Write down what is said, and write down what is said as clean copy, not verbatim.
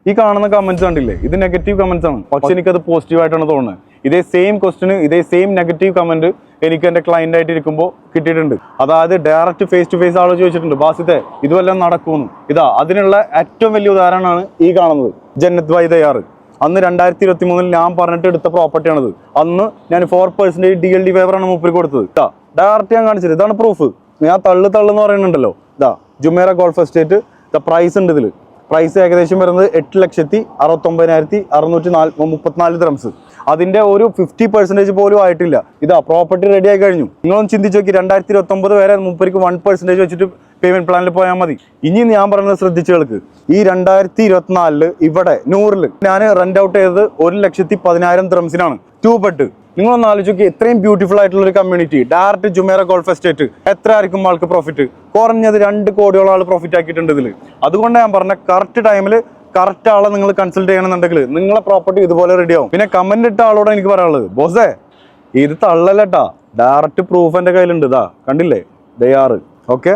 ഈ കാണുന്ന കമന്റ്സ് കണ്ടില്ലേ, ഇത് നെഗറ്റീവ് കമന്റ്സ് ആണ്. പക്ഷെ എനിക്കത് പോസിറ്റീവ് ആയിട്ടാണ് തോന്നുന്നത്. ഇതേ സെയിം ക്വസ്റ്റിന് ഇതേ സെയിം നെഗറ്റീവ് കമന്റ് എനിക്ക് എന്റെ ക്ലയന്റ് ആയിട്ട് ഇരിക്കുമ്പോൾ കിട്ടിയിട്ടുണ്ട്. അതായത് ഡയറക്റ്റ് ഫേസ് ടു ഫേസ് ആള് ചോദിച്ചിട്ടുണ്ട്, ബാസിത്തെ ഇതുവെല്ലാം നടക്കുമെന്ന്. ഇതാ അതിനുള്ള ഏറ്റവും വലിയ ഉദാഹരണമാണ് ഈ കാണുന്നത്, ജന്നത്ത് ബൈ ദയാർ. അന്ന് 2023 ഞാൻ പറഞ്ഞിട്ട് എടുത്ത പ്രോപ്പർട്ടിയാണിത്. അന്ന് ഞാൻ 4% DLD വേവറാണ് മൂപ്പര് കൊടുത്തത്. ഇതാ ഡയറക്റ്റ് ഞാൻ കാണിച്ചത്, ഇതാണ് പ്രൂഫ്. ഞാൻ തള്ളെന്ന് പറയുന്നുണ്ടല്ലോ, ഇതാ ജുമേറ ഗോൾഫ് എസ്റ്റേറ്റ്. പ്രൈസ് ഉണ്ട് ഇതിൽ. പ്രൈസ് ഏകദേശം വരുന്നത് 8,69,634 ദിർഹംസ്. അതിന്റെ ഒരു 50% പോലും ആയിട്ടില്ല. ഇതാ പ്രോപ്പർട്ടി റെഡി ആയി കഴിഞ്ഞു. നിങ്ങളൊന്ന് ചിന്തിച്ച് നോക്കി, 2029 വരെ മൂപ്പർക്ക് 1% വെച്ചിട്ട് പേയ്മെന്റ് പ്ലാനിൽ പോയാൽ മതി. ഇനി ഞാൻ പറയുന്നത് ശ്രദ്ധിച്ചു കേൾക്ക്. ഈ 2024 ഇവിടെ 100 ഞാൻ റെന്റ് ഔട്ട് ചെയ്തത് 1,10,000 ദിർഹംസിനാണ്. 2 ബെഡ്. നിങ്ങളൊന്ന് ആലോചിക്കുക, ഇത്രയും ബ്യൂട്ടിഫുൾ ആയിട്ടുള്ള ഒരു community, direct Jumeirah golf estate. എത്ര ആയിരിക്കും ആൾക്ക് പ്രോഫിറ്റ്? കുറഞ്ഞത് 2 കോടിയോളം ആൾ പ്രോഫിറ്റ് ആക്കിയിട്ടുണ്ട് ഇതിൽ. അതുകൊണ്ട് ഞാൻ പറഞ്ഞ കറക്റ്റ് ടൈമിൽ കറക്റ്റ് ആളെ നിങ്ങൾ കൺസൾട്ട് ചെയ്യണമെന്നുണ്ടെങ്കിൽ നിങ്ങളെ പ്രോപ്പർട്ടി ഇതുപോലെ റെഡി ആവും. പിന്നെ കമന്റ് ഇട്ട ആളോട് എനിക്ക് പറയാനുള്ളത്, ബോസേ ഇത് തള്ളലട്ടാ, ഡയറക്റ്റ് പ്രൂഫ് എന്റെ കയ്യിലുണ്ട്. ഇതാ കണ്ടില്ലേ, ദയാറ്. ഓക്കെ.